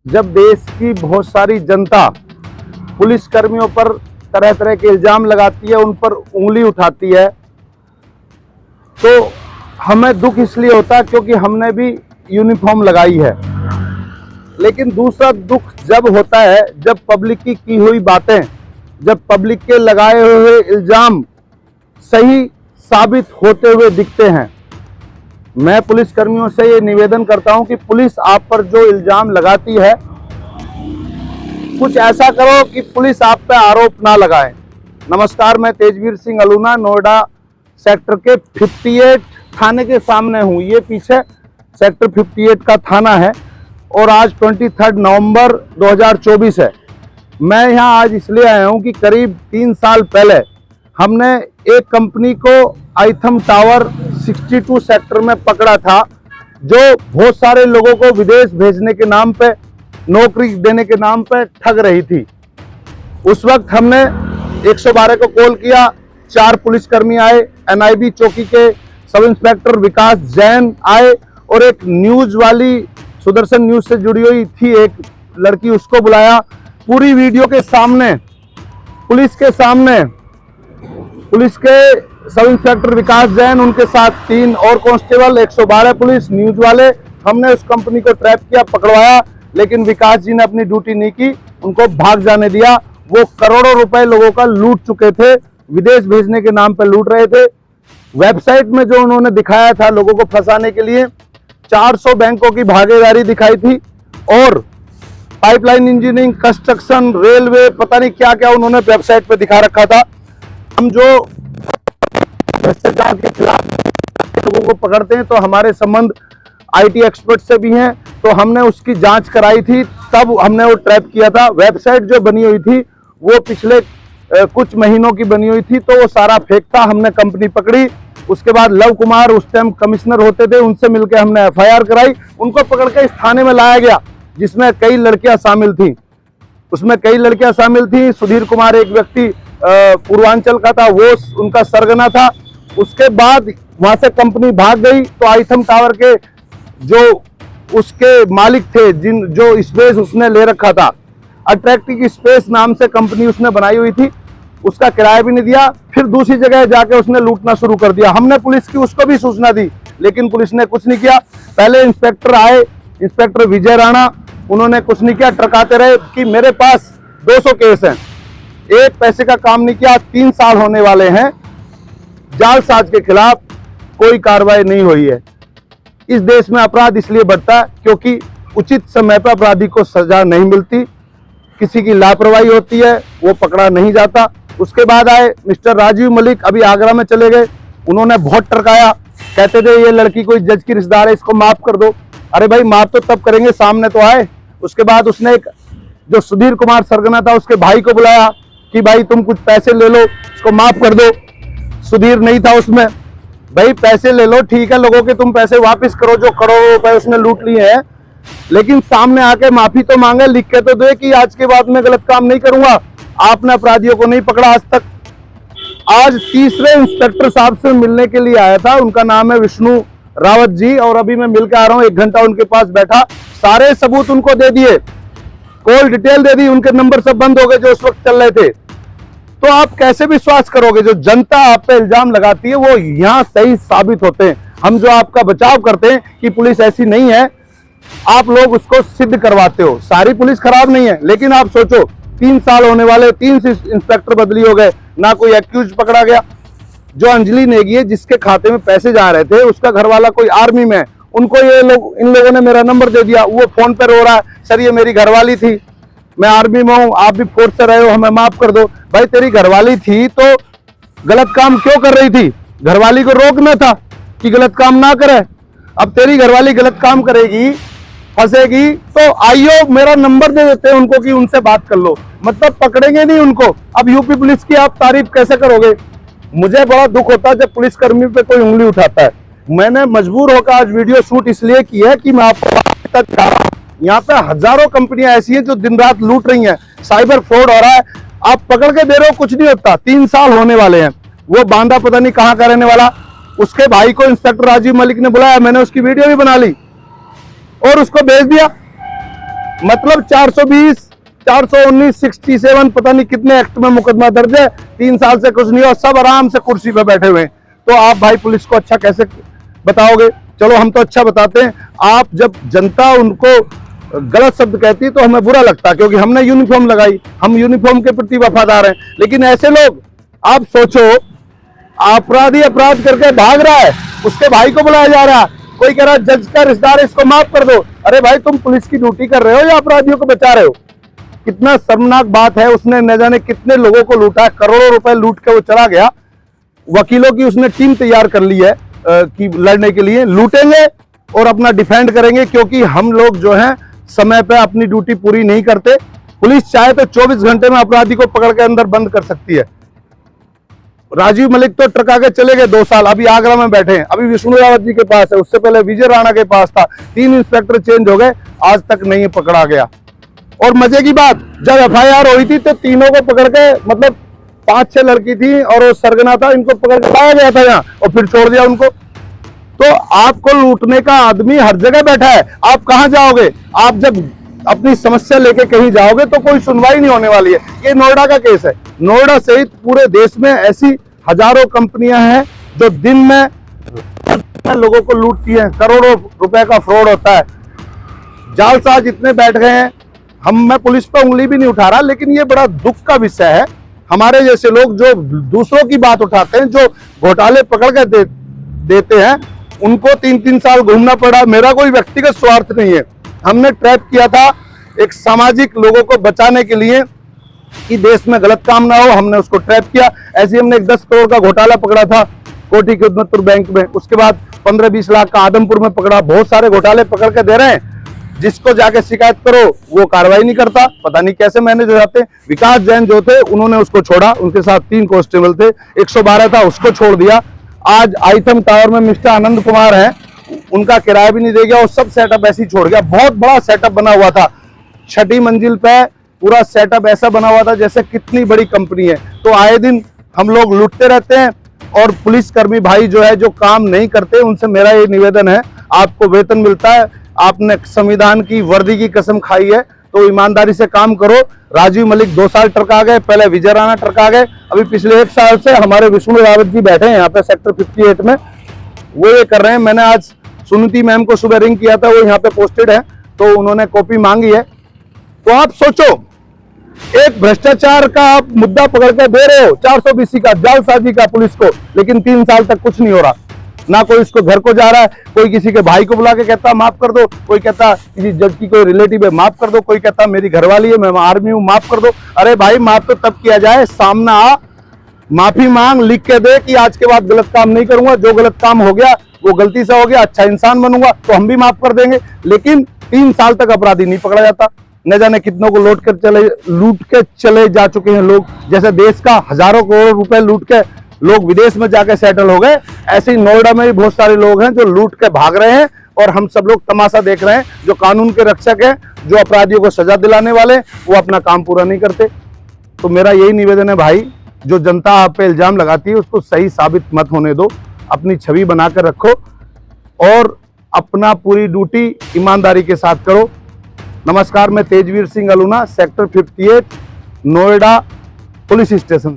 जब देश की बहुत सारी जनता पुलिस कर्मियों पर तरह तरह के इल्जाम लगाती है, उन पर उंगली उठाती है, तो हमें दुख इसलिए होता है क्योंकि हमने भी यूनिफॉर्म लगाई है। लेकिन दूसरा दुख जब होता है जब पब्लिक की हुई बातें, जब पब्लिक के लगाए हुए इल्जाम सही साबित होते हुए दिखते हैं। मैं पुलिस कर्मियों से ये निवेदन करता हूं कि पुलिस आप पर जो इल्जाम लगाती है, कुछ ऐसा करो कि पुलिस आप पे आरोप ना लगाए। नमस्कार, मैं तेजवीर सिंह अलूना नोएडा सेक्टर के 58 थाने के सामने हूं। ये पीछे सेक्टर 58 का थाना है और आज 23 नवंबर 2024 है। मैं यहाँ आज इसलिए आया हूँ कि करीब 3 साल पहले हमने एक कंपनी को आइथम टावर 62 सेक्टर में पकड़ा था, जो बहुत सारे लोगों को विदेश भेजने के नाम पे, नौकरी देने के नाम पे ठग रही थी। उस वक्त हमने 112 को कॉल किया, 4 पुलिसकर्मी आए, NIB चौकी के सब इंस्पेक्टर विकास जैन आए और एक न्यूज वाली सुदर्शन न्यूज से जुड़ी हुई थी एक लड़की, उसको बुलाया। पूरी वीडियो के सामने, पुलिस के सामने, पुलिस के सब इंस्पेक्टर विकास जैन, उनके साथ 3 और कांस्टेबल, 112 पुलिस, न्यूज वाले, हमने उस कंपनी को ट्रैप किया, पकड़वाया। लेकिन विकास जी ने अपनी ड्यूटी नहीं की, उनको भाग जाने दिया। वो करोड़ों रुपए लोगों का लूट चुके थे, विदेश भेजने के नाम पर लूट रहे थे। वेबसाइट में जो उन्होंने दिखाया था लोगों को फंसाने के लिए, 400 बैंकों की भागीदारी दिखाई थी और पाइपलाइन इंजीनियरिंग, कंस्ट्रक्शन, रेलवे, पता नहीं क्या क्या उन्होंने वेबसाइट पे दिखा रखा था। हम जो भ्रष्टाचार के खिलाफ लोगों को पकड़ते हैं तो हमारे संबंध IT एक्सपर्ट से भी हैं, तो हमने उसकी जांच कराई थी, तब हमने वो ट्रैप किया था। वेबसाइट जो बनी हुई थी वो पिछले कुछ महीनों की बनी हुई थी, तो वो सारा फेक था। हमने कंपनी पकड़ी, उसके बाद लव कुमार उस टाइम कमिश्नर होते थे, उनसे मिलकर हमने FIR कराई। उनको पकड़ के इस थाने में लाया गया जिसमें कई लड़कियां शामिल थी। उसमें कई लड़कियां शामिल थी। सुधीर कुमार एक व्यक्ति पूर्वांचल का था, वो उनका सरगना था। उसके बाद वहां से कंपनी भाग गई, तो आइथम टावर के जो उसके मालिक थे, जो स्पेस उसने ले रखा था, अट्रैक्टिव स्पेस नाम से कंपनी उसने बनाई हुई थी, उसका किराया भी नहीं दिया। फिर दूसरी जगह जाके उसने लूटना शुरू कर दिया। हमने पुलिस की उसको भी सूचना दी, लेकिन पुलिस ने कुछ नहीं किया। पहले इंस्पेक्टर आए, इंस्पेक्टर विजय राणा, उन्होंने कुछ नहीं किया, टरकाते रहे कि मेरे पास 200 केस हैं, एक पैसे का काम नहीं किया। 3 साल होने वाले हैं, जालसाज के खिलाफ कोई कार्रवाई नहीं हुई है। इस देश में अपराध इसलिए बढ़ता है क्योंकि उचित समय पर अपराधी को सजा नहीं मिलती, किसी की लापरवाही होती है, वो पकड़ा नहीं जाता। उसके बाद आए मिस्टर राजीव मलिक, अभी आगरा में चले गए, उन्होंने बहुत टरकाया, कहते थे ये लड़की कोई जज की रिश्तेदार है, इसको माफ कर दो। अरे भाई, माफ तो तब करेंगे सामने तो आए। उसके बाद उसने एक जो सुधीर कुमार सरगना था, उसके भाई को बुलाया कि भाई तुम कुछ पैसे ले लो, इसको माफ कर दो। सुधीर नहीं था उसमें। भाई पैसे ले लो, ठीक है, लोगों के तुम पैसे वापस करो जो करोड़ों रुपए उसने लूट लिए हैं, लेकिन सामने आके माफी तो मांगे, लिख के तो दे कि आज के बाद मैं गलत काम नहीं करूंगा। आपने अपराधियों को नहीं पकड़ा आज तक। आज तीसरे इंस्पेक्टर साहब से मिलने के लिए आया था, उनका नाम है विष्णु रावत जी, और अभी मैं मिलकर आ रहा हूं। 1 घंटा उनके पास बैठा, सारे सबूत उनको दे दिए, कॉल डिटेल दे दी, उनके नंबर सब बंद हो गए जो उस वक्त चल रहे थे। तो आप कैसे विश्वास करोगे? जो जनता आप पे इल्जाम लगाती है वो यहां सही साबित होते हैं। हम जो आपका बचाव करते हैं कि पुलिस ऐसी नहीं है, आप लोग उसको सिद्ध करवाते हो। सारी पुलिस खराब नहीं है, लेकिन आप सोचो 3 साल होने वाले, 3 इंस्पेक्टर बदली हो गए, ना कोई एक्यूज पकड़ा गया। जो अंजलि नेगी है, जिसके खाते में पैसे जा रहे थे, उसका घर वाला कोई आर्मी में, उनको इन लोगों ने मेरा नंबर दे दिया। वो फोन पे रो रहा है, सर ये मेरी घरवाली थी, मैं आर्मी में हूं, आप भी फोर्स से रहे हो, हमें माफ कर दो। भाई तेरी घरवाली थी तो गलत काम क्यों कर रही थी? घरवाली को रोकना था कि गलत काम ना करे। अब तेरी घरवाली गलत काम करेगी, फंसेगी, तो आइयो मेरा नंबर दे देते हैं उनको कि उनसे बात कर लो। मतलब पकड़ेंगे नहीं उनको। अब यूपी पुलिस की आप तारीफ कैसे करोगे? मुझे बड़ा दुख होता है जब पुलिसकर्मी पे कोई उंगली उठाता है। मैंने मजबूर होकर आज वीडियो शूट इसलिए की है कि मैं आपको तक यहाँ पे हजारों कंपनियां ऐसी हैं जो दिन रात लूट रही हैं, साइबर फ्रॉड हो रहा है। आप पकड़ के दे रहे हो, कुछ नहीं होता। 3 साल होने वाले हैं। वो बांदा पता नहीं कहाँ का रहने वाला, उसके भाई को इंस्पेक्टर राजीव मलिक ने बुलाया, मैंने उसकी वीडियो भी बना ली और उसको भेज दिया। मतलब 420, 419, 67 पता नहीं कितने एक्ट में मुकदमा दर्ज है, 3 साल से कुछ नहीं, और सब आराम से कुर्सी पे बैठे हुए हैं। तो आप भाई पुलिस को अच्छा कैसे बताओगे? चलो हम तो अच्छा बताते हैं, आप जब जनता उनको गलत शब्द कहती है तो हमें बुरा लगता है, क्योंकि हमने यूनिफॉर्म लगाई, हम यूनिफॉर्म के प्रति वफादार हैं। लेकिन ऐसे लोग, आप सोचो, अपराधी अपराध करके भाग रहा है, उसके भाई को बुलाया जा रहा है, कोई कह रहा है जज का रिश्तेदार इसको माफ कर दो। अरे भाई, तुम पुलिस की ड्यूटी कर रहे हो या अपराधियों को बचा रहे हो? कितना शर्मनाक बात है। उसने न जाने कितने लोगों को लूटा, करोड़ों रुपए लूट के वो चला गया। वकीलों की उसने टीम तैयार कर ली है कि लड़ने के लिए, लूटेंगे और अपना डिफेंड करेंगे, क्योंकि हम लोग जो हैं समय पे अपनी ड्यूटी पूरी नहीं करते। पुलिस चाहे तो 24 घंटे में अपराधी को पकड़ के अंदर बंद कर सकती है। राजीव मलिक तो ट्रक आगे चले गए 2 साल, अभी आगरा में बैठे हैं, अभी विष्णु रावत जी के पास है, उससे पहले विजय राणा के पास था, 3 इंस्पेक्टर चेंज हो गए, आज तक नहीं पकड़ा गया। और मजे की बात, जब एफआईआर हुई थी तो तीनों को पकड़ के, मतलब 5-6 लड़की थी और वो सरगना था, इनको पकड़ के लाया गया था यहाँ और फिर छोड़ दिया उनको। तो आपको लूटने का आदमी हर जगह बैठा है, आप कहां जाओगे? आप जब अपनी समस्या लेके कहीं जाओगे तो कोई सुनवाई नहीं होने वाली है। ये नोएडा का केस है, नोएडा सहित पूरे देश में ऐसी हजारों कंपनियां हैं जो दिन में लोगों को लूटती हैं, करोड़ों रुपए का फ्रॉड होता है। जालसाज इतने बैठ गए हैं, मैं पुलिस पर उंगली भी नहीं उठा रहा, लेकिन ये बड़ा दुख का विषय है। हमारे जैसे लोग जो दूसरों की बात उठाते हैं, जो घोटाले पकड़ के देते हैं, उनको 3-3 साल घूमना पड़ा। मेरा कोई व्यक्तिगत स्वार्थ नहीं है, हमने ट्रैप किया था एक सामाजिक लोगों को बचाने के लिए कि देश में गलत काम ना हो, हमने उसको ट्रैप किया। ऐसे हमने एक 10 करोड़ का घोटाला पकड़ा था कोठी के उद्यमपुर बैंक में, उसके बाद 15-20 लाख का आदमपुर में पकड़ा। बहुत सारे घोटाले पकड़ के दे रहे हैं, जिसको जाके शिकायत करो वो कार्रवाई नहीं करता, पता नहीं कैसे मैनेज हो जाते। विकास जैन जो थे उन्होंने उसको छोड़ा, उनके साथ 3 कांस्टेबल थे, 112 था उसको छोड़ दिया। आज आइटम टावर में मिस्टर आनंद कुमार हैं, उनका किराया भी नहीं दे गया और सब सेटअप ऐसे ही छोड़ गया। बहुत बड़ा सेटअप बना हुआ था, 6ठी मंजिल पे पूरा सेटअप ऐसा बना हुआ था जैसे कितनी बड़ी कंपनी है। तो आए दिन हम लोग लूटते रहते हैं, और पुलिसकर्मी भाई जो है, जो काम नहीं करते, उनसे मेरा ये निवेदन है, आपको वेतन मिलता है, आपने संविधान की वर्दी की कसम खाई है, तो ईमानदारी से काम करो। राजीव मलिक 2 साल ट्रक आ गए, पहले विजय राणा ट्रक आ गए, अभी पिछले 1 साल से हमारे विष्णु रावत जी बैठे हैं यहाँ पे सेक्टर 58 में, वो ये कर रहे हैं। मैंने आज सुनीति मैम को सुबह रिंग किया था, वो यहाँ पे पोस्टेड है, तो उन्होंने कॉपी मांगी है। तो आप सोचो, एक भ्रष्टाचार का आप मुद्दा पकड़ के दे रहे हो, 420 का, जालसाजी का पुलिस को, लेकिन 3 साल तक कुछ नहीं हो रहा। ना कोई इसको घर को जा रहा है, कोई किसी के भाई को बुला के कहता माफ कर दो, कोई कहता किसी जज की कोई रिलेटिव है माफ कर दो, कोई कहता मेरी घरवाली है, मैं आर्मी हूं माफ कर दो। अरे भाई, माफ तो तब किया जाए, सामने आ, माफी मांग, लिख के दे कि आज के बाद गलत काम नहीं करूंगा, जो गलत काम हो गया वो गलती से हो गया, अच्छा इंसान बनूंगा, तो हम भी माफ कर देंगे। लेकिन 3 साल तक अपराधी नहीं पकड़ा जाता। न जाने कितनों को लूट के चले जा चुके हैं लोग, जैसे देश का हजारों करोड़ रुपए लूट के लोग विदेश में जाके सेटल हो गए, ऐसे ही नोएडा में भी बहुत सारे लोग हैं जो लूट के भाग रहे हैं, और हम सब लोग तमाशा देख रहे हैं। जो कानून के रक्षक हैं, जो अपराधियों को सजा दिलाने वाले, वो अपना काम पूरा नहीं करते। तो मेरा यही निवेदन है भाई, जो जनता आप पे इल्जाम लगाती है उसको सही साबित मत होने दो, अपनी छवि बनाकर रखो और अपना पूरी ड्यूटी ईमानदारी के साथ करो। नमस्कार, मैं Tejveer Singh Aluna, sector 58 Noida police station.